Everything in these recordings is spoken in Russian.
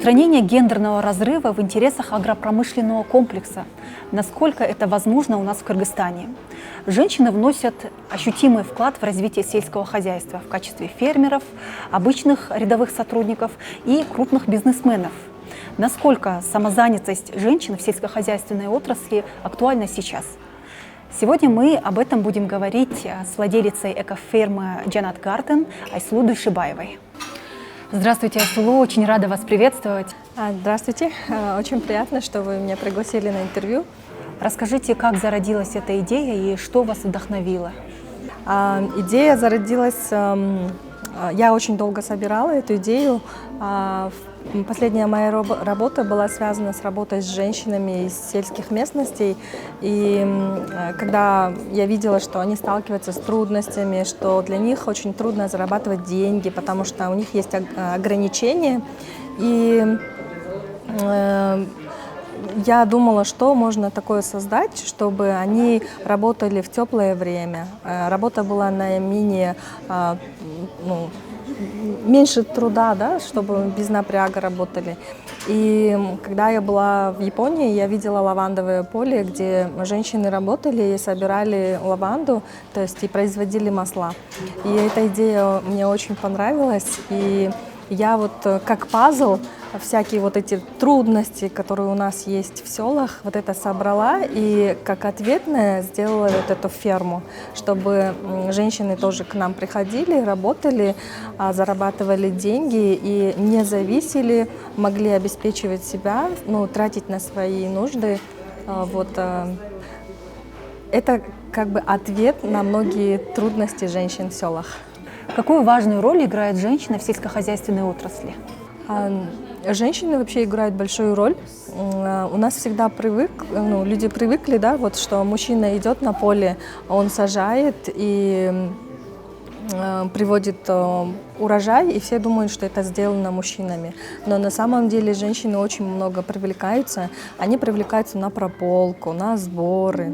Устранение гендерного разрыва в интересах агропромышленного комплекса. Насколько это возможно у нас в Кыргызстане? Женщины вносят ощутимый вклад в развитие сельского хозяйства в качестве фермеров, обычных рядовых сотрудников и крупных бизнесменов. Насколько самозанятость женщин в сельскохозяйственной отрасли актуальна сейчас? Сегодня мы об этом будем говорить с владелицей экофермы Джанат Гарден Айсулу Дульшибаевой. Здравствуйте, Айсулу, очень рада вас приветствовать. Здравствуйте, очень приятно, что вы меня пригласили на интервью. Расскажите, как зародилась эта идея и что вас вдохновило? Идея зародилась, я очень долго собирала эту идею. Последняя моя работа была связана с работой с женщинами из сельских местностей. И когда я видела, что они сталкиваются с трудностями, что для них очень трудно зарабатывать деньги, потому что у них есть ограничения. И я думала, что можно такое создать, чтобы они работали в теплое время. Работа была наименее, меньше труда, да, чтобы без напряга работали. И когда я была в Японии, я видела лавандовое поле, где женщины работали и собирали лаванду, то есть и производили масла. И эта идея мне очень понравилась. И я вот как пазл всякие вот эти трудности, которые у нас есть в селах, вот это собрала и как ответное сделала вот эту ферму, чтобы женщины тоже к нам приходили, работали, зарабатывали деньги и не зависели, могли обеспечивать себя, тратить на свои нужды. Это как бы ответ на многие трудности женщин в селах. Какую важную роль играет женщина в сельскохозяйственной отрасли? Женщины вообще играют большую роль. У нас всегда люди привыкли, да, вот, что мужчина идет на поле, он сажает и приводит урожай, и все думают, что это сделано мужчинами. Но на самом деле женщины очень много привлекаются. Они привлекаются на прополку, на сборы,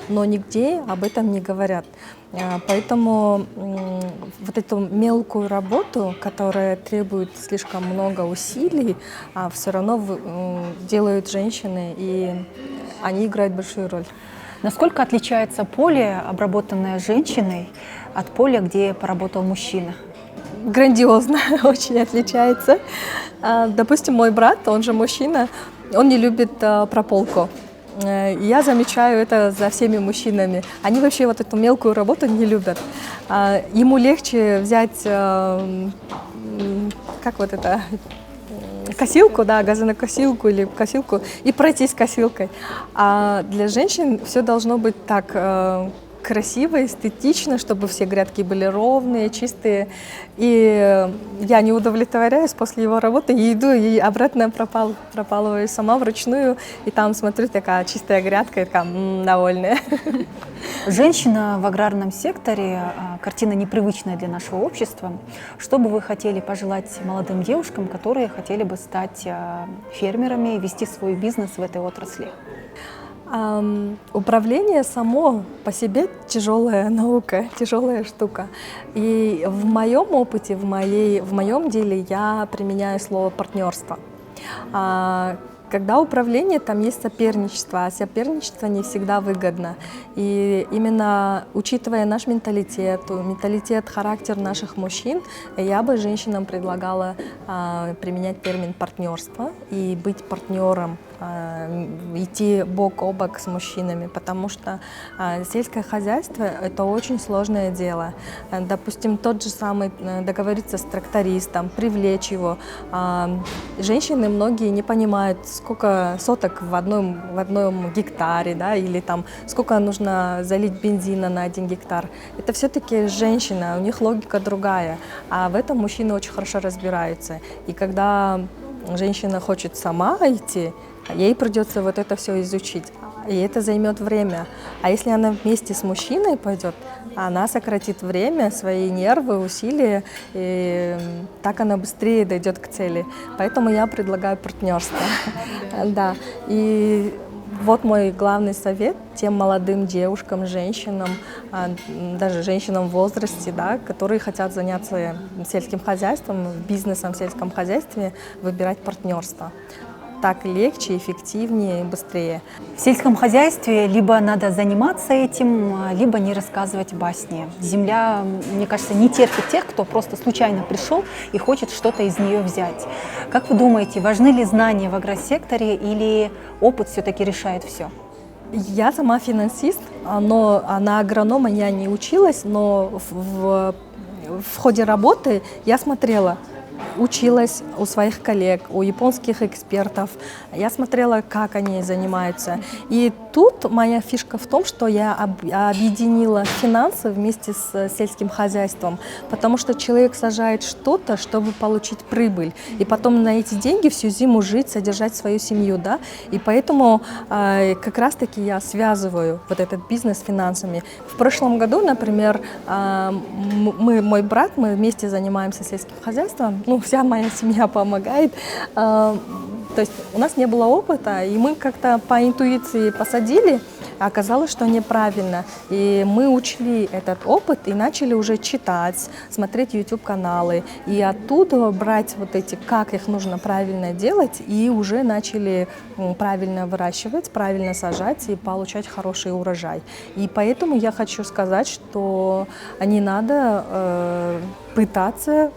но нигде об этом не говорят. Поэтому вот эту мелкую работу, которая требует слишком много усилий, все равно делают женщины, и они играют большую роль. Насколько отличается поле, обработанное женщиной, от поля, где поработал мужчина? Грандиозно, очень отличается. Допустим, мой брат, он же мужчина, он не любит прополку. Я замечаю это за всеми мужчинами. Они вообще вот эту мелкую работу не любят. Ему легче взять, косилку, да, газонокосилку или косилку и пройтись косилкой. А для женщин все должно быть так красиво, эстетично, чтобы все грядки были ровные, чистые. И я не удовлетворяюсь после его работы, и иду и обратно пропалываю сама вручную, и там смотрю, такая чистая грядка, и такая довольная. Женщина в аграрном секторе – картина непривычная для нашего общества. Что бы вы хотели пожелать молодым девушкам, которые хотели бы стать фермерами и вести свой бизнес в этой отрасли? Управление само по себе тяжелая наука, тяжелая штука. И в моем опыте, в моем деле я применяю слово партнерство. Когда управление, там есть соперничество, а соперничество не всегда выгодно. И именно учитывая наш менталитет, характер наших мужчин, я бы женщинам предлагала применять термин партнерство и быть партнером, идти бок о бок с мужчинами, потому что сельское хозяйство – это очень сложное дело. Допустим, тот же самый договориться с трактористом, привлечь его. Женщины многие не понимают, сколько соток в одном гектаре, да, или там сколько нужно залить бензина на 1 гектар. Это все-таки женщина, у них логика другая, а в этом мужчины очень хорошо разбираются. И когда женщина хочет сама идти, ей придется вот это все изучить, и это займет время. А если она вместе с мужчиной пойдет, она сократит время, свои нервы, усилия, и так она быстрее дойдет к цели. Поэтому я предлагаю партнерство. Да. И Вот мой главный совет тем молодым девушкам, женщинам, даже женщинам в возрасте, да, которые хотят заняться сельским хозяйством, бизнесом в сельском хозяйстве, выбирать партнерство. Так легче, эффективнее и быстрее. В сельском хозяйстве либо надо заниматься этим, либо не рассказывать басни. Земля, мне кажется, не терпит тех, кто просто случайно пришел и хочет что-то из нее взять. Как вы думаете, важны ли знания в агросекторе или опыт все-таки решает все? Я сама финансист, но на агронома я не училась, но в ходе работы я смотрела, училась у своих коллег, у японских экспертов. Я смотрела, как они занимаются. И тут моя фишка в том, что я объединила финансы вместе с сельским хозяйством, потому что человек сажает что-то, чтобы получить прибыль, и потом на эти деньги всю зиму жить, содержать свою семью, да. И поэтому как раз-таки я связываю вот этот бизнес с финансами. В прошлом году, например, мой брат, мы вместе занимаемся сельским хозяйством. Ну, вся моя семья помогает. То есть у нас не было опыта, и мы как-то по интуиции посадили, а оказалось, что неправильно. И мы учли этот опыт и начали уже читать, смотреть YouTube-каналы, и оттуда брать вот эти, как их нужно правильно делать, и уже начали правильно выращивать, правильно сажать и получать хороший урожай. И поэтому я хочу сказать, что не надо пытаться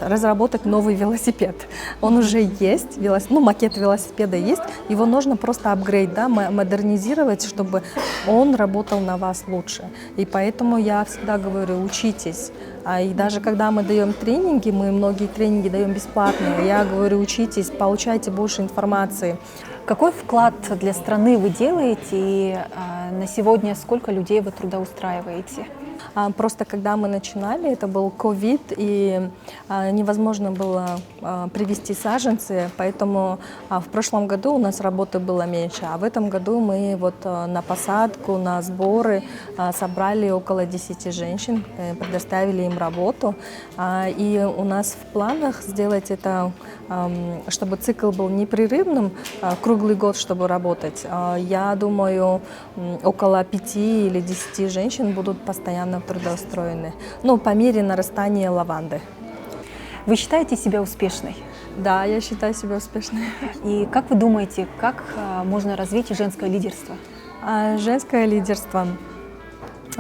разработать новый велосипед. Он уже есть, макет велосипеда есть, его нужно просто апгрейд, да, модернизировать, чтобы он работал на вас лучше. И поэтому я всегда говорю, учитесь. И даже когда мы даем тренинги, мы многие тренинги даем бесплатные, я говорю, учитесь, получайте больше информации. Какой вклад для страны вы делаете и на сегодня сколько людей вы трудоустраиваете? Просто когда мы начинали, это был ковид, и невозможно было привезти саженцы, поэтому в прошлом году у нас работы было меньше, а в этом году мы вот на посадку, на сборы собрали около 10 женщин, предоставили им работу, и у нас в планах сделать это, чтобы цикл был непрерывным, круглый год, чтобы работать. Я думаю, около 5 или 10 женщин будут постоянно трудоустроены, по мере нарастания лаванды. Вы считаете себя успешной? Да, я считаю себя успешной. И как вы думаете, как можно развить женское лидерство? Женское лидерство.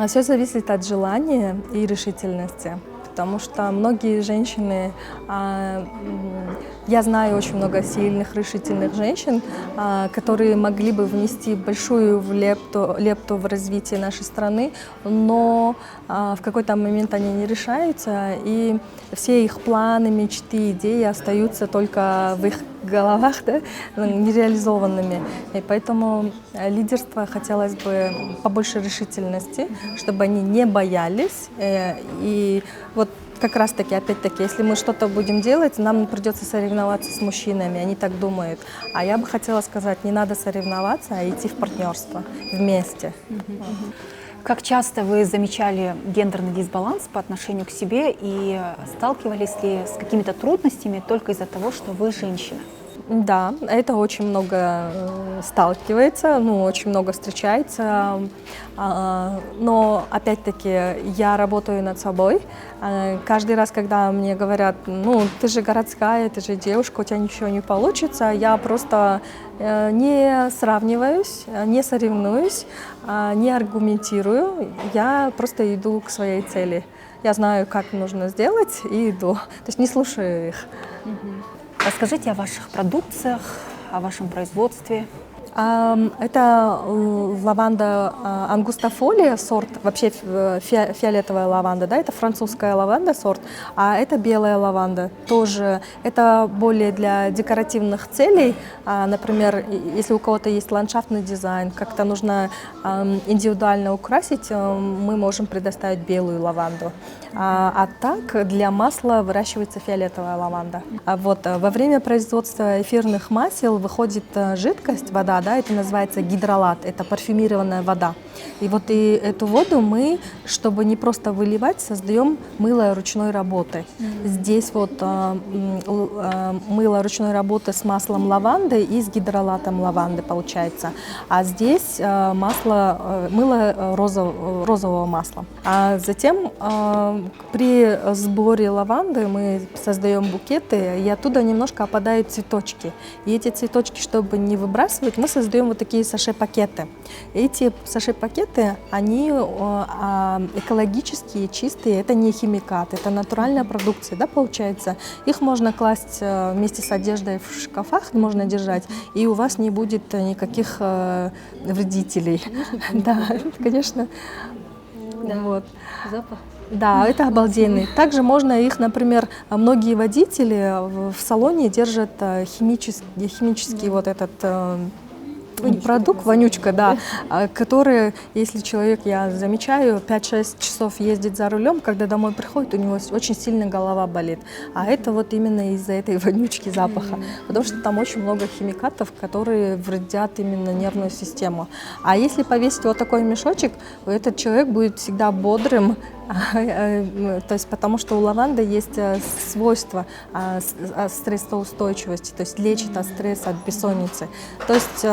Все зависит от желания и решительности. Потому что многие женщины, я знаю очень много сильных, решительных женщин, которые могли бы внести большую лепту в развитие нашей страны, но в какой-то момент они не решаются, и все их планы, мечты, идеи остаются только в их головах, да, нереализованными. И поэтому лидерство хотелось бы побольше решительности, чтобы они не боялись. И вот как раз-таки, опять-таки, если мы что-то будем делать, нам придется соревноваться с мужчинами, они так думают. А я бы хотела сказать, не надо соревноваться, а идти в партнерство вместе. Как часто вы замечали гендерный дисбаланс по отношению к себе и сталкивались ли с какими-то трудностями только из-за того, что вы женщина? Да, это очень много сталкивается, очень много встречается, но опять-таки я работаю над собой. Каждый раз, когда мне говорят, ты же городская, ты же девушка, у тебя ничего не получится, я просто не сравниваюсь, не соревнуюсь, не аргументирую, я просто иду к своей цели. Я знаю, как нужно сделать, и иду, то есть не слушаю их. Расскажите о ваших продукциях, о вашем производстве. Это лаванда ангустафолия сорт, вообще фиолетовая лаванда, да, это французская лаванда сорт, а это белая лаванда тоже. Это более для декоративных целей, например, если у кого-то есть ландшафтный дизайн, как-то нужно индивидуально украсить, мы можем предоставить белую лаванду. А так для масла выращивается фиолетовая лаванда. Во время производства эфирных масел выходит жидкость, вода, вода, да, это называется гидролат, это парфюмированная вода. И вот и эту воду мы, чтобы не просто выливать, создаем мыло ручной работы. Здесь вот мыло ручной работы с маслом лаванды и с гидролатом лаванды получается. А здесь мыло розового масла. А затем при сборе лаванды мы создаем букеты, и оттуда немножко опадают цветочки. И эти цветочки, чтобы не выбрасывать, мы создаем вот такие саше-пакеты. Эти саше-пакеты, они экологические, чистые, это не химикат, это натуральная продукция, да, получается. Их можно класть вместе с одеждой в шкафах, можно держать, и у вас не будет никаких вредителей. Да, конечно. Вот. Запах. Да, это обалденный. Также можно их, например, многие водители в салоне держат химический вот этот продукт, вонючка, да, который, если человек, я замечаю, 5-6 часов ездит за рулем, когда домой приходит, у него очень сильно голова болит. А это вот именно из-за этой вонючки запаха, потому что там очень много химикатов, которые вредят именно нервную систему. А если повесить вот такой мешочек, этот человек будет всегда бодрым, то есть потому что у лаванды есть свойство стрессоустойчивости, то есть лечит от стресса, от бессонницы. То есть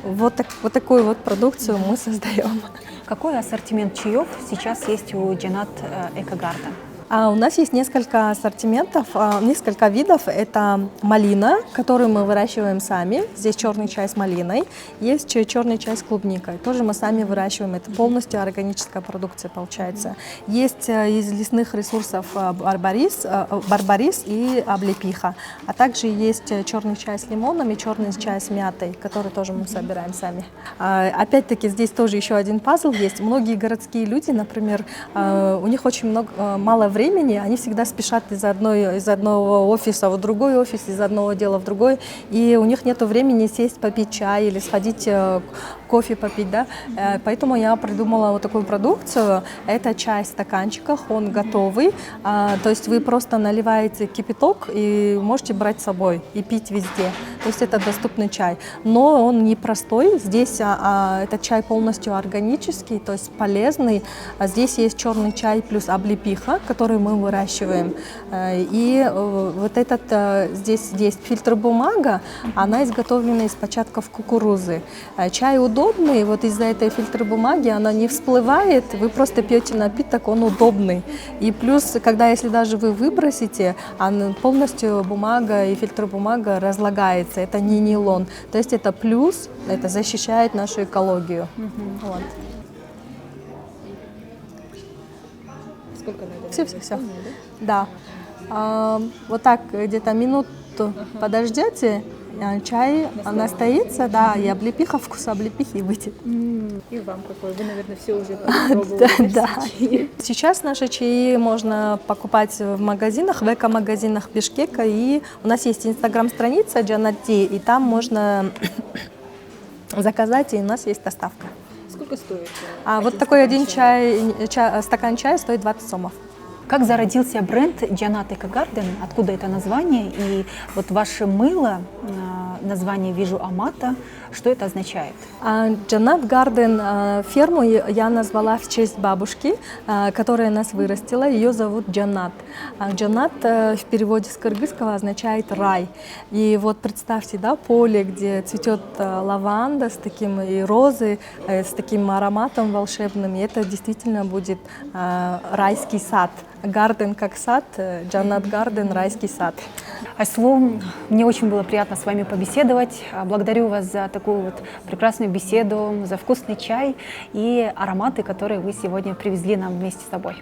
вот такую вот продукцию мы создаем. Какой ассортимент чаев сейчас есть у Джанат Экогарден? У нас есть несколько ассортиментов, несколько видов. Это малина, которую мы выращиваем сами. Здесь черный чай с малиной. Есть черный чай с клубникой. Тоже мы сами выращиваем. Это полностью органическая продукция получается. Есть из лесных ресурсов барбарис и облепиха. А также есть черный чай с лимоном и черный чай с мятой, который тоже мы собираем сами. Опять-таки здесь тоже еще один пазл есть. Многие городские люди, например, у них очень мало времени, они всегда спешат из одного офиса в другой офис, из одного дела в другой, и у них нет времени сесть попить чай или сходить кофе попить, да. Поэтому я придумала вот такую продукцию. Это чай в стаканчиках, он готовый, то есть вы просто наливаете кипяток и можете брать с собой и пить везде. То есть это доступный чай, но он не простой. Здесь этот чай полностью органический, то есть полезный. Здесь есть черный чай плюс облепиха, который мы выращиваем. И вот здесь есть фильтр-бумага, она изготовлена из початков кукурузы. Чай удобный, вот из-за этой фильтр-бумаги она не всплывает, вы просто пьете напиток, он удобный. И плюс, если даже вы выбросите, полностью бумага и фильтр-бумага разлагается, это не нейлон. То есть это плюс, это защищает нашу экологию. Вот. Сколько надо? Все. Да. Вот так где-то минуту подождете, чай настоится, да, и облепиха, вкус облепихи выйдет. И вам какой? Вы, наверное, все уже попробовали. Да. Сейчас наши чаи можно покупать в магазинах, в эко-магазинах Бишкека, и у нас есть инстаграм-страница Джанат Ти, и там можно заказать, и у нас есть доставка. Сколько стоит? Вот такой один стакан чая стоит 20 сомов. Как зародился бренд Джанат Экогарден? Откуда это название? И вот ваше мыло, название вижу Амата, что это означает? Джанат Гарден, ферму я назвала в честь бабушки, которая нас вырастила. Ее зовут Джанат. Джанат в переводе с кыргызского означает рай. И вот представьте, да, поле, где цветет лаванда с таким и розы, с таким ароматом волшебным. И это действительно будет райский сад. Гарден как сад, Джанат Гарден, райский сад. Айслу, мне очень было приятно с вами побеседовать. Благодарю вас за такую вот прекрасную беседу, за вкусный чай и ароматы, которые вы сегодня привезли нам вместе с собой.